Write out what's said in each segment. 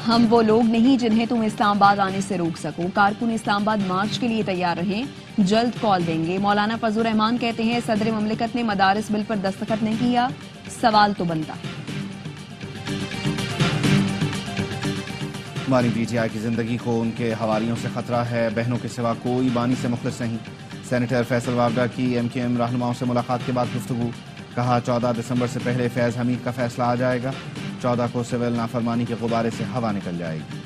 ہم وہ لوگ نہیں جنہیں تم اسلام آباد آنے سے روک سکو، کارکن اسلام آباد مارچ کے لیے تیار رہیں، جلد کال دیں گے۔ مولانا فضل الرحمان کہتے ہیں صدر مملکت نے مدارس بل پر دستخط نہیں کیا، سوال تو بنتا ہے۔ بانی پی ٹی آئی کی زندگی کو ان کے حوالیوں سے خطرہ ہے، بہنوں کے سوا کوئی بانی سے مخلص نہیں۔ سینیٹر فیصل وابڈا کی ایم کیو ایم رہنماؤں سے ملاقات کے بعد گفتگو، کہا 14 دسمبر سے پہلے فیض حمید کا فیصلہ آ جائے گا، 14 کو سول نافرمانی کے غبارے سے ہوا نکل جائے گی۔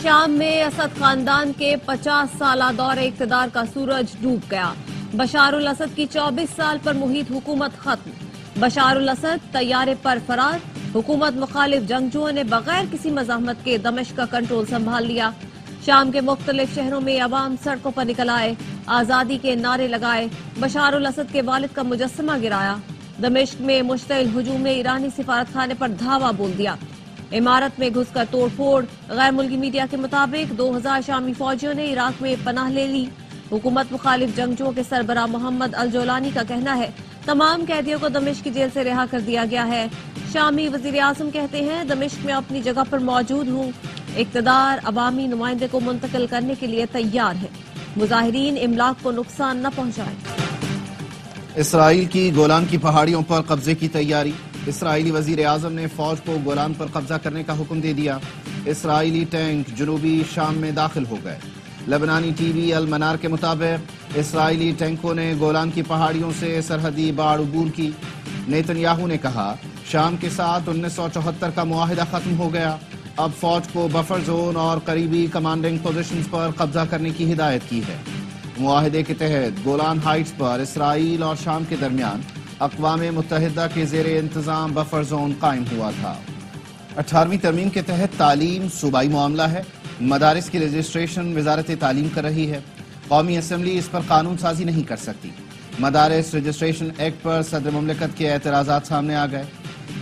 شام میں اسد خاندان کے 50 سالہ دور اقتدار کا سورج ڈوب گیا، بشار الاسد کی 24 سال پر محیط حکومت ختم، بشار الاسد طیارے پر فرار، حکومت مخالف جنگجوؤں نے بغیر کسی مزاحمت کے دمشق کا کنٹرول سنبھال لیا۔ شام کے مختلف شہروں میں عوام سڑکوں پر نکل آئے، آزادی کے نعرے لگائے، بشار الاسد کے والد کا مجسمہ گرایا۔ دمشق میں مشتعل ہجوم نے ایرانی سفارت خانے پر دھاوا بول دیا، عمارت میں گھس کر توڑ پھوڑ۔ غیر ملکی میڈیا کے مطابق 2000 شامی فوجیوں نے عراق میں پناہ لے لی۔ حکومت مخالف جنگجوؤں کے سربراہ محمد الجولانی کا کہنا ہے تمام قیدیوں کو دمشق کی جیل سے رہا کر دیا گیا ہے۔ شامی وزیر اعظم کہتے ہیں دمشق میں اپنی جگہ پر موجود ہوں، اقتدار عوامی نمائندے کو منتقل کرنے کے لیے تیار ہے، مظاہرین املاک کو نقصان نہ پہنچائیں۔ اسرائیل کی گولان کی پہاڑیوں پر قبضے کی تیاری، اسرائیلی وزیر اعظم نے فوج کو گولان پر قبضہ کرنے کا حکم دے دیا۔ اسرائیلی ٹینک جنوبی شام میں داخل ہو گئے۔ لبنانی ٹی وی المنار کے مطابق اسرائیلی ٹینکوں نے گولان کی پہاڑیوں سے سرحدی باڑ عبور کی۔ نیتن یاہو نے کہا شام کے ساتھ 1974 کا معاہدہ ختم ہو گیا، اب فوج کو بفر زون اور قریبی کمانڈنگ پوزیشنز پر قبضہ کرنے کی ہدایت کی ہے۔ معاہدے کے تحت گولان ہائٹس پر اسرائیل اور شام کے درمیان اقوام متحدہ کے زیر انتظام بفر زون قائم ہوا تھا۔ 18ویں ترمیم کے تحت تعلیم صوبائی معاملہ ہے، مدارس کی رجسٹریشن وزارت تعلیم کر رہی ہے، قومی اسمبلی اس پر قانون سازی نہیں کر سکتی۔ مدارس رجسٹریشن ایکٹ پر صدر مملکت کے اعتراضات سامنے آ گئے۔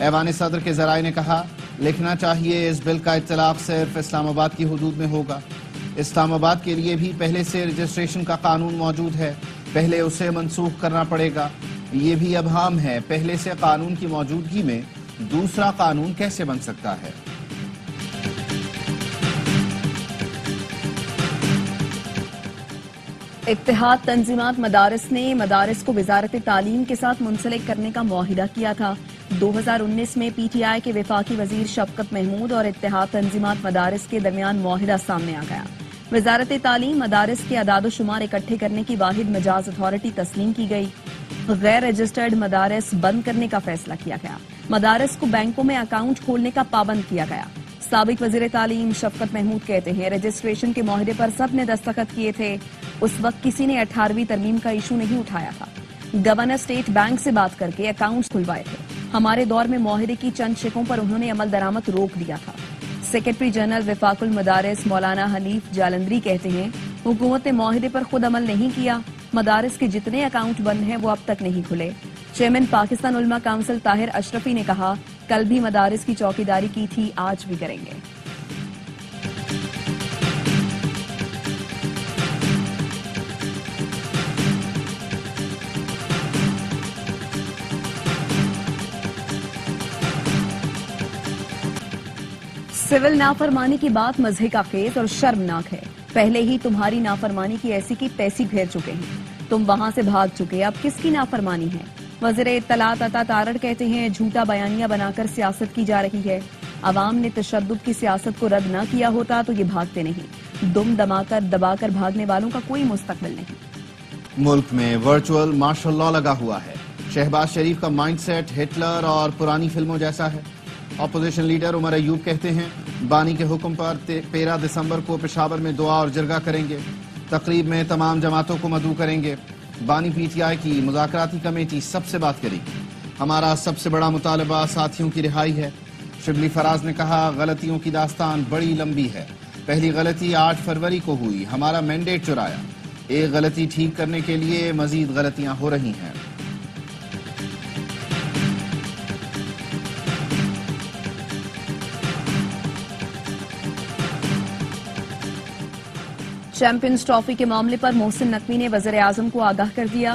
ایوان صدر کے ذرائع نے کہا لکھنا چاہیے اس بل کا اطلاق صرف اسلام آباد کی حدود میں ہوگا۔ اسلام آباد کے لیے بھی پہلے سے رجسٹریشن کا قانون موجود ہے، پہلے اسے منسوخ کرنا پڑے گا۔ یہ بھی ابہام ہے، پہلے سے قانون کی موجودگی میں دوسرا قانون کیسے بن سکتا ہے؟ اتحاد تنظیمات مدارس نے مدارس کو وزارت تعلیم کے ساتھ منسلک کرنے کا معاہدہ کیا تھا۔ 2019 میں پی ٹی آئی کے وفاقی وزیر شفقت محمود اور اتحاد تنظیمات مدارس کے درمیان معاہدہ سامنے آ گیا۔ وزارت تعلیم مدارس کے اعداد و شمار اکٹھے کرنے کی واحد مجاز اتھارٹی تسلیم کی گئی۔ غیر رجسٹرڈ مدارس بند کرنے کا فیصلہ کیا گیا۔ مدارس کو بینکوں میں اکاؤنٹ کھولنے کا پابند کیا گیا۔ سابق وزیر تعلیم شفقت محمود کہتے ہیں رجسٹریشن کے معاہدے پر سب نے دستخط کیے تھے، اس وقت کسی نے 18ویں ترمیم کا ایشو نہیں اٹھایا تھا۔ گورنر اسٹیٹ بینک سے بات کر کے اکاؤنٹس کھلوائے تھے۔ ہمارے دور میں معاہدے کی چند شقوں پر انہوں نے عمل درآمد روک دیا تھا۔ سیکرٹری جنرل وفاق المدارس مولانا حنیف جالندری کہتے ہیں حکومت نے معاہدے پر خود عمل نہیں کیا، مدارس کے جتنے اکاؤنٹ بند ہیں وہ اب تک نہیں کھلے۔ چیئرمین پاکستان علماء کونسل طاہر اشرفی نے کہا کل بھی مدارس کی چوکیداری کی تھی، آج بھی کریں گے۔ سول نافرمانی کی بات مضحک خیز اور شرمناک ہے، پہلے ہی تمہاری نافرمانی کی ایسی کی تیسی پھیر چکے ہیں، تم وہاں سے بھاگ چکے، اب کس کی نافرمانی ہے؟ وزیر اطلاعات عطا تارڑ کہتے ہیں جھوٹا بیانیہ بنا کر سیاست کی جا رہی ہے، عوام نے تشدد کی سیاست کو رد نہ کیا ہوتا تو یہ بھاگتے نہیں، دم دما کر دبا کر بھاگنے والوں کا کوئی مستقبل نہیں۔ ملک میں ورچوئل مارشل لاء لگا ہوا ہے، شہباز شریف کا مائنڈ سیٹ ہٹلر اور پرانی فلموں جیسا ہے۔ اپوزیشن لیڈر عمر ایوب کہتے ہیں بانی کے حکم پر 13 دسمبر کو پشاور میں دعا اور جرگہ کریں گے، تقریب میں تمام جماعتوں کو مدعو کریں گے۔ بانی پی ٹی آئی کی مذاکراتی کمیٹی سب سے بات کرے گی، ہمارا سب سے بڑا مطالبہ ساتھیوں کی رہائی ہے۔ شبلی فراز نے کہا غلطیوں کی داستان بڑی لمبی ہے، پہلی غلطی 8 فروری کو ہوئی، ہمارا مینڈیٹ چرایا، ایک غلطی ٹھیک کرنے کے لیے مزید غلطیاں ہو رہی ہیں۔ چیمپئنز ٹرافی کے معاملے پر محسن نقوی نے وزیر اعظم کو آگاہ کر دیا۔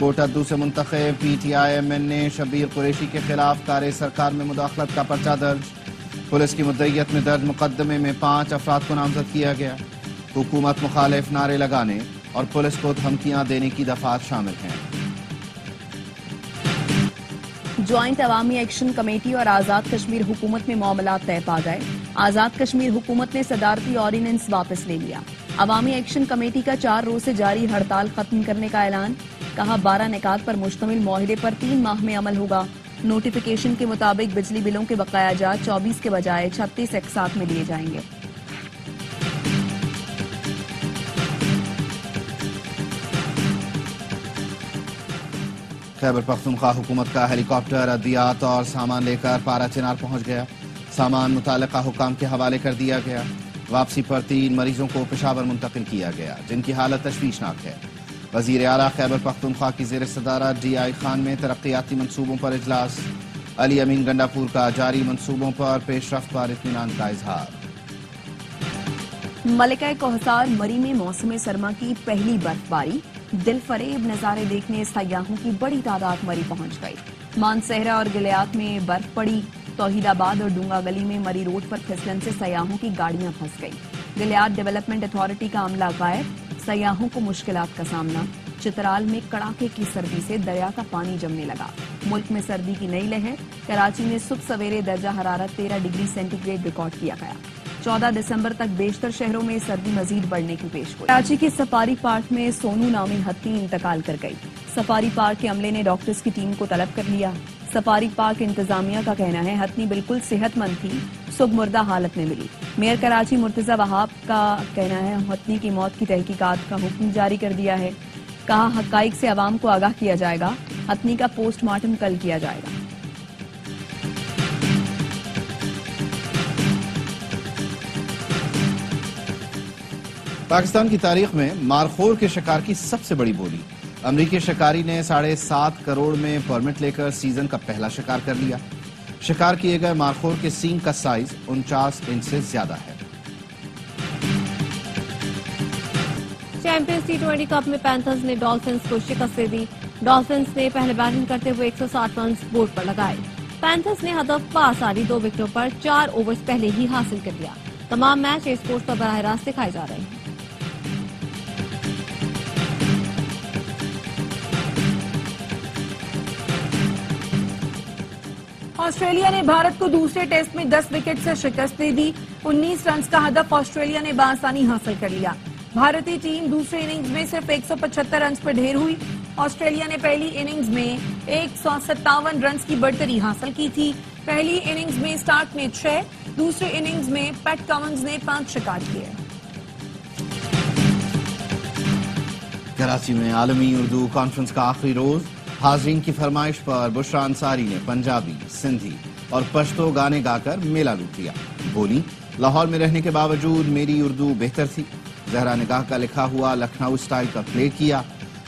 کوٹادو سے منتخب P T I M N نے شبیر قریشی کے خلاف کار سرکار میں مداخلت کا پرچہ درج، پولیس کی مدعیت میں درج مقدمے میں 5 افراد کو نامزد کیا گیا۔ حکومت مخالف نعرے لگانے اور پولیس کو دھمکیاں دینے کی دفعات شامل ہیں۔ جوائنٹ عوامی ایکشن کمیٹی اور آزاد کشمیر حکومت میں معاملات طے پا گئے۔ آزاد کشمیر حکومت نے صدارتی آرڈیننس واپس لے لیا۔ عوامی ایکشن کمیٹی کا 4 روز سے جاری ہڑتال ختم کرنے کا اعلان، کہا 12 نکات پر مشتمل معاہدے پر 3 ماہ میں عمل ہوگا۔ نوٹیفیکیشن کے مطابق بجلی بلوں کے بقایا جات 24 کے بجائے 36 اقساط میں لیے جائیں گے۔ خیبر پختونخوا حکومت کا ہیلی کاپٹر ادویات اور سامان لے کر پارا چنار پہنچ گیا۔ سامان متعلقہ حکام کے حوالے کر دیا گیا۔ واپسی پر 3 مریضوں کو پشاور منتقل کیا گیا جن کی حالت تشویشناک ہے۔ وزیر اعلیٰ خیبر پختونخوا کی زیر صدارت ڈی آئی خان میں ترقیاتی منصوبوں پر اجلاس، علی امین گنڈاپور کا جاری منصوبوں پر پیش رفت پر اطمینان کا اظہار۔ ملکہ کوہسار مری میں موسم سرما کی پہلی برف باری، دل فریب نظارے دیکھنے سیاحوں کی بڑی تعداد مری پہنچ گئی۔ مانسہرہ اور گلیات میں برف پڑی، توحید آباد اور ڈونگا گلی میں مری روڈ پر پھسلن سے سیاحوں کی گاڑیاں پھنس گئی۔ گلیات ڈیولپمنٹ اتھارٹی کا عملہ غائب، سیاحوں کو مشکلات کا سامنا۔ چترال میں کڑاکے کی سردی سے دریا کا پانی جمنے لگا۔ ملک میں سردی کی نئی لہر، کراچی میں صبح سویرے درجہ حرارت 13 ڈگری سینٹی گریڈ ریکارڈ کیا گیا۔ 14 دسمبر تک بیشتر شہروں میں سردی مزید بڑھنے کی پیشگوئی۔ کراچی کے سفاری پارک میں سونو نامی ہتھی انتقال کر گئی۔ سفاری پارک کے عملے نے ڈاکٹرز کی ٹیم کو طلب کر لیا۔ سفاری پارک انتظامیہ کا کہنا ہے ہتھی بالکل صحت مند تھی، صبح مردہ حالت میں ملی۔ میئر کراچی مرتضی وہاب کا کہنا ہے ہتھی کی موت کی تحقیقات کا حکم جاری کر دیا ہے، کہا حقائق سے عوام کو آگاہ کیا جائے گا، ہتھی کا پوسٹ مارٹم کل کیا جائے گا۔ پاکستان کی تاریخ میں مارخور کے شکار کی سب سے بڑی بولی، امریکی شکاری نے 7.5 کروڑ میں پرمٹ لے کر سیزن کا پہلا شکار کر لیا۔ شکار کیے گئے مارخور کے سینگ کا سائز 49 انچ سے زیادہ ہے۔ چیمپئنز T20 کپ میں پینتھرز نے ڈالفنز کو شکست دے دی۔ ڈالفنز نے پہلے بیٹنگ کرتے ہوئے 160 رنز بورڈ پر لگائے۔ پینتھرز نے ہدف پاس آری 2 وکٹوں پر 4 اوورز پہلے ہی حاصل کر لیا۔ تمام میچ اس اسپورٹس پر براہ راست دکھائے جا رہے ہیں۔ آسٹریلیا نے بھارت کو دوسرے ٹیسٹ میں 10 وکٹ سے شکست دے دی۔ 19 رنز کا ہدف آسٹریلیا نے بآسانی حاصل کر لیا۔ بھارتی ٹیم دوسرے اننگز میں صرف 175 رنز پر ڈھیر ہوئی۔ آسٹریلیا نے پہلی اننگز میں 157 رنز کی برتری حاصل کی تھی۔ پہلی اننگز میں سٹارک نے 6، دوسرے اننگز میں پیٹ کمنز نے 5 شکار کیے۔ کراچی میں عالمی اردو کانفرنس کا آخری روز، حاضرین کی فرمائش پر بشرا انصاری نے پنجابی، سندھی اور پشتو گانے گا کر میلہ لوٹ لیا۔ بولی لاہور میں رہنے کے باوجود میری اردو بہتر تھی۔ زہرا نگاہ کا لکھا ہوا لکھنؤ سٹائل کا پلے کیا۔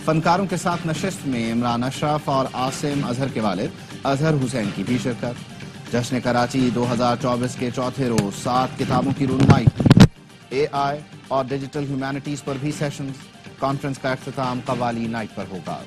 فنکاروں کے ساتھ نشست میں عمران اشرف اور عاصم اظہر کے والد اظہر حسین کی بھی شرکت۔ جشن کراچی 2024 کے چوتھے روز 7 کتابوں کی رونمائی، AI اور ڈیجیٹل ہیومینٹیز پر بھی سیشنز۔ کانفرنس کا اختتام قوالی نائٹ پر ہوگا۔